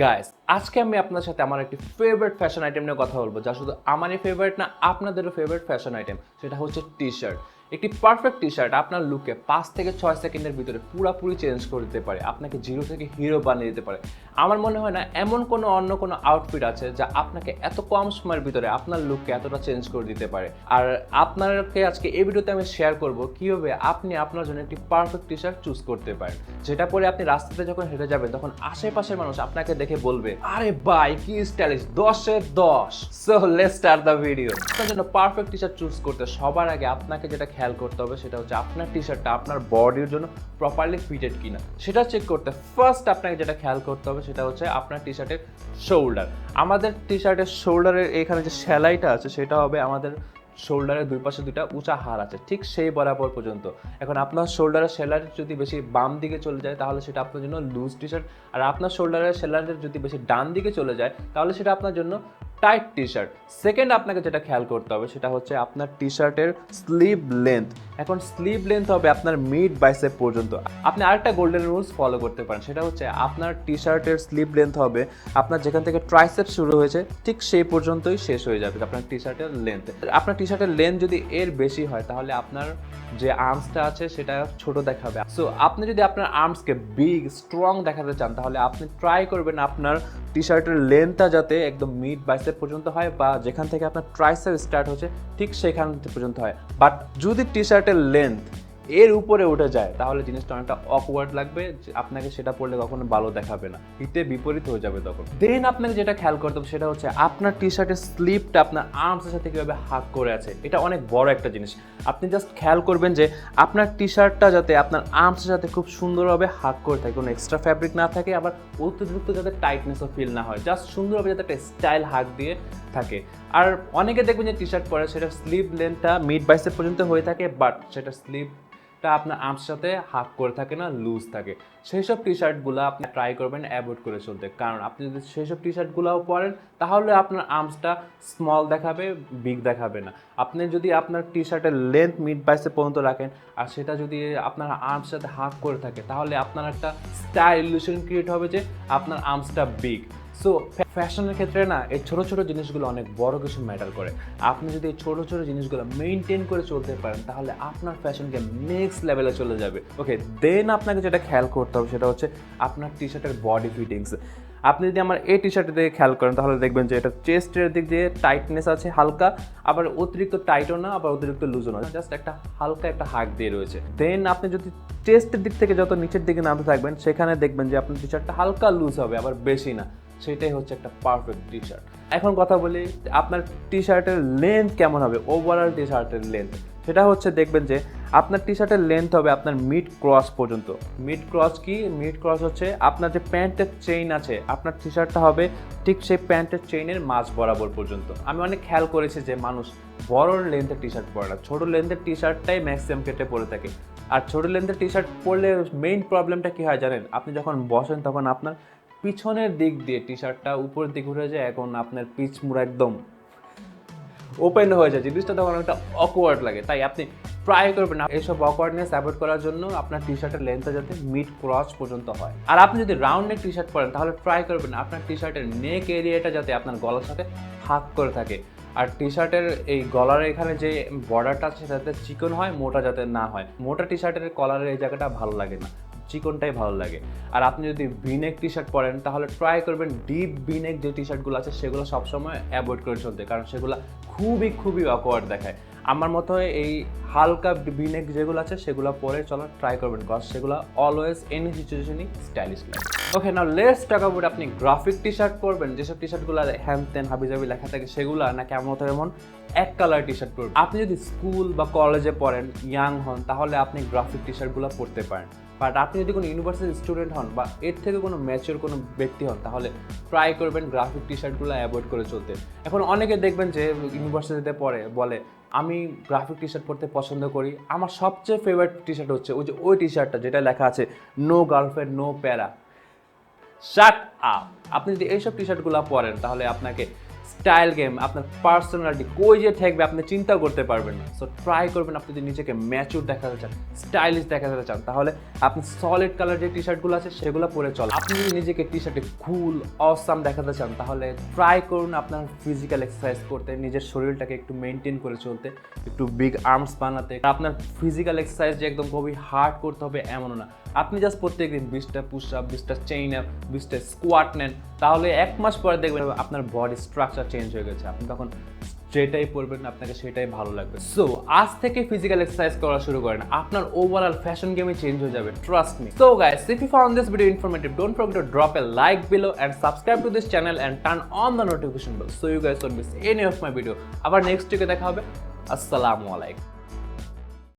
Guys আজকে আমি আপনার সাথে আমার একটি ফেভারিট ফ্যাশন আইটেম নিয়ে কথা বলবো, যা শুধু আমারই ফেভারিট না, আপনাদেরও ফেভারিট ফ্যাশন আইটেম। সেটা হচ্ছে টি শার্ট। একটি পারফেক্ট টি শার্ট আপনার লুকে 5 থেকে 6 সেকেন্ডের ভিতরে পুরোপুরি চেঞ্জ করে দিতে পারে, আপনাকে জিরো থেকে হিরো বানিয়ে দিতে পারে। আমার মনে হয় না এমন অন্য কোনো আউটফিট আছে যা আপনাকে এত কম সময়ের ভিতরে আপনার লুককে এতটা চেঞ্জ করে দিতে পারে। আর আপনাকে আজকে এই ভিডিওতে আমি শেয়ার করব কিভাবে আপনি আপনার জন্য একটি পারফেক্ট টি শার্ট চুজ করতে পারেন, যেটা পরে আপনি রাস্তাতে যখন হেঁটে যাবেন তখন আশেপাশের মানুষ আপনাকে দেখে বলবে, আরে ভাই কি stylish, 10 A 10। So let's start the video. আপনার জন্য পারফেক্ট টি শার্ট চুজ করতে সবার আগে আপনাকে যেটা খেয়াল করতে হবে সেটা হচ্ছে আপনার টি শার্টটা আপনার বডির জন্য প্রপারলি ফিটেড কিনা সেটা চেক করতে ফার্স্ট আপনাকে যেটা খেয়াল করতে হবে সেটা হচ্ছে আপনার টি শার্টের শোল্ডার। আমাদের টি শার্টের শোল্ডারের এখানে যে সেলাইটা আছে সেটা হবে আমাদের শোল্ডারের দুই পাশে দুটা উঁচা হাড় আছে, ঠিক সেই বরাবর পর্যন্ত। এখন আপনার শোল্ডারের সেলার যদি বেশি বাম দিকে চলে যায় তাহলে সেটা আপনার জন্য লুজ টি শার্ট, আর আপনার শোল্ডারের সেলারের যদি বেশি ডান দিকে চলে যায় তাহলে সেটা আপনার জন্য টাইট টি শার্ট। সেকেন্ড আপনাকে যেটা খেয়াল করতে হবে সেটা হচ্ছে আপনার টি শার্টের স্লিভ লেন্থ। এখন স্লিভ লেন্থ হবে আপনার মিড বাইসেপ পর্যন্ত। আপনি আরেকটা গোল্ডেন রুলস ফলো করতে পারেন, সেটা হচ্ছে আপনার টি শার্টের স্লিভ লেন্থ হবে আপনার যেখান থেকে ট্রাইসেপ শুরু হয়েছে ঠিক সেই পর্যন্তই শেষ হয়ে যাবে আপনার টি শার্টের লেন্থ। আপনার টি শার্টের লেন্থ যদি এর বেশি হয় তাহলে আপনার যে আর্মসটা আছে সেটা ছোট দেখাবে। সো আপনি যদি আপনার আর্মসকে বিগ স্ট্রং দেখাতে চান তাহলে আপনি ট্রাই করবেন আপনার টি শার্টের লেন্থটা যাতে একদম মিড বাইসেপ পর্যন্ত হয়, বা যেখান থেকে আপনার ট্রাইসেপ স্টার্ট হচ্ছে ঠিক সেখান পর্যন্ত হয়। বাট যদি টি শার্টের লেন্থ এর উপরে উঠে যায় তাহলে জিনিসটা অনেকটা অকওয়ার্ড লাগবে, আপনাকে সেটা পরলে কখনো ভালো দেখাবে না, হিতে বিপরীত হয়ে যাবে তখন। দেন আপনাকে যেটা খেয়াল করতে হবে সেটা হচ্ছে আপনার টি শার্টের স্লিপটা আপনার আর্মসের সাথে কীভাবে হাগ করে আছে। এটা অনেক বড় একটা জিনিস। আপনি জাস্ট খেয়াল করবেন যে আপনার টি শার্টটা যাতে আপনার আর্মসের সাথে খুব সুন্দরভাবে হাগ করে থাকে, কোনো এক্সট্রা ফ্যাব্রিক না থাকে, আবার অতিরিক্ত যাতে টাইটনেসও ফিল না হয়, জাস্ট সুন্দরভাবে যাতে একটা স্টাইল হাগ দিয়ে থাকে। আর অনেকে দেখবেন যে টি শার্ট পরে সেটা স্লিভ লেন্থটা মিড বাইসেপ পর্যন্ত হয়ে থাকে, বাট সেটা স্লিভটা আপনার আর্মসের সাথে হাগ করে থাকে না, লুজ থাকে। সেই সব টি শার্টগুলো আপনি ট্রাই করবেন অ্যাভয়েড করে চলতে, কারণ আপনি যদি সেই সব টি শার্টগুলোও পরেন তাহলে আপনার আর্মসটা স্মল দেখাবে, বিগ দেখাবে না। আপনি যদি আপনার টি শার্টের লেন্থ মিড বাইসেপ পর্যন্ত রাখেন আর সেটা যদি আপনার আর্মসের সাথে হাগ করে থাকে তাহলে আপনার একটা স্টাইল ইলিউশন ক্রিয়েট হবে যে আপনার আর্মসটা বিগ। সো ফ্যাশনের ক্ষেত্রে না এই ছোটো ছোটো জিনিসগুলো অনেক বড় কিছু ম্যাটার করে। আপনি যদি এই ছোটো ছোটো জিনিসগুলো মেনটেন করে চলতে পারেন তাহলে আপনার ফ্যাশনকে নেক্সট লেভেলে চলে যাবে। ওকে, দেন আপনাকে যেটা খেয়াল করতে হবে সেটা হচ্ছে আপনার টি শার্টের বডি ফিটিংস। আপনি যদি আমার এই টি শার্টের দিকে খেয়াল করেন তাহলে দেখবেন যে এটা চেস্টের দিক দিয়ে টাইটনেস আছে হালকা, আবার অতিরিক্ত টাইটও না, আবার অতিরিক্ত লুজও না, জাস্ট একটা হালকা একটা হাগ দিয়ে রয়েছে। দেন আপনি যদি চেস্টের দিক থেকে যত নিচের দিকে নামতে থাকবেন সেখানে দেখবেন যে আপনার টি শার্টটা হালকা লুজ হবে, আবার বেশি না। সেটাই হচ্ছে একটা পারফেক্ট টি শার্ট। এখন কথা বলি আপনার টি শার্টের লেন্থ কেমন হবে, ওভারঅল টি শার্টের লেন্থ। সেটা হচ্ছে দেখবেন যে আপনার টি শার্টের লেন্থ হবে আপনার মিড ক্রস পর্যন্ত। মিড ক্রস কি? মিড ক্রস হচ্ছে আপনার যে প্যান্টের চেইন আছে, আপনার টি শার্টটা হবে ঠিক সেই প্যান্টের চেইনের মাঝ বরাবর পর্যন্ত। আমি অনেক খেয়াল করেছি যে মানুষ বড় লেন্থের টি শার্ট পরে না, ছোটো লেন্থের টি শার্টটাই ম্যাক্সিমাম কেটে পরে থাকে। আর ছোটো লেন্থের টি শার্ট পরলে মেইন প্রবলেমটা কী হয় জানেন? আপনি যখন বসেন তখন আপনার পিছনের দিক দিয়ে টি শার্টটা উপরের দিকে উঠে যায়, এখন আপনার পিচ মুড়া একদম ওপেন হয়ে যায়, জিনিসটা তখন একটা অকওয়ার্ড লাগে। তাই আপনি ট্রাই করবেন না এইসব অকওয়ার্ডনেস অ্যাভয়েড করার জন্য আপনার টি শার্টের লেন্থটা যাতে মিড ক্রস পর্যন্ত হয়। আর আপনি যদি রাউন্ড নেক টি শার্ট পরেন তাহলে ট্রাই করবেন আপনার টি শার্টের নেক এরিয়াটা যাতে আপনার গলার সাথে হাগ করে থাকে, আর টি শার্টের এই গলার এখানে যে বর্ডারটা আছে যাতে চিকন হয়, মোটা যাতে না হয়। মোটা টি শার্টের কলারের এই জায়গাটা ভালো লাগে না, চিকনটাই ভালো লাগে। আর আপনি যদি ভিনেক টি শার্ট পরেন তাহলে ট্রাই করবেন ডিপ ভিনেক যে টি শার্টগুলো আছে সেগুলো সবসময় অ্যাভয়েড করে চলতে, কারণ সেগুলো খুবই অকওয়ার্ড দেখায়। আমার মতো এই হালকা ভিনেক যেগুলো আছে সেগুলো পরে চলার ট্রাই করবেন, কজ সেগুলো অলওয়েজ এনি সিচুয়েশনই স্টাইলিশ লাগে। ওকে, নাও লেটস টক অ্যাবাউট আপনি গ্রাফিক টি শার্ট পরবেন, যেসব টি শার্টগুলো হ্যান ত্যান হাবিজাবি লেখা থাকে সেগুলো, না কেমন এমন এক কালার টি শার্ট পরবেন। আপনি যদি স্কুল বা কলেজে পড়েন, ইয়াং হন, তাহলে আপনি গ্রাফিক টি শার্টগুলো পরতে পারেন। বাট আপনি যদি কোনো ইউনিভার্সিটি স্টুডেন্ট হন বা এর থেকে কোনো ম্যাচিওর কোনো ব্যক্তি হন তাহলে ট্রাই করবেন গ্রাফিক টি শার্টগুলো অ্যাভয়েড করে চলতে। এখন অনেকে দেখবেন যে ইউনিভার্সিটিতে পড়ে বলে আমি গ্রাফিক টি শার্ট পরতে পছন্দ করি, আমার সবচেয়ে ফেভারিট টি শার্ট হচ্ছে ওই টি শার্টটা যেটা লেখা আছে নো গার্লফ্রেন্ড নো প্যারা। Shut up! আপনি যদি এইসব টি শার্টগুলো পরেন তাহলে আপনাকে স্টাইল গেম, আপনার পার্সোনালিটি কই যে থাকবে আপনি চিন্তা করতে পারবেন না। সো ট্রাই করবেন, আপনি যদি নিজেকে ম্যাচিউর দেখাতে চান, স্টাইলিশ দেখাতে চান, তাহলে আপনি সলিড কালার যে টি শার্টগুলো আছে সেগুলো পরে চল। আপনি যদি নিজেকে টি শার্টে কুল অসাম দেখাতে চান, তাহলে ট্রাই করুন আপনার ফিজিক্যাল এক্সারসাইজ করতে, নিজের শরীরটাকে একটু মেনটেন করে চলতে, একটু বিগ আর্মস বানাতে। আপনার ফিজিক্যাল এক্সারসাইজ যে একদম খুবই হার্ড করতে হবে এমনও না, আপনি জাস্ট প্রত্যেকদিন 20টা পুশ আপ, 20টা চেইন আপ, 20টা স্কোয়াট নেন, তাহলে 1 মাস পরে দেখবেন আপনার বডি স্ট্রাকচার চেঞ্জ হয়ে গেছে। আপনি তখন যেটাই পরবেন আপনাকে সেটাই ভালো লাগবে। সো আজ থেকে ফিজিক্যাল এক্সারসাইজ করা শুরু করেন, আপনার ওভারঅল ফ্যাশন গেমে চেঞ্জ হয়ে যাবে, trust me. So guys, if you found this video informative, don't forget to drop a like below and subscribe to this channel and turn on the notification bell so you guys don't miss any of my video. আবার next উইকে দেখা হবে। আসসালামু আলাইকুম।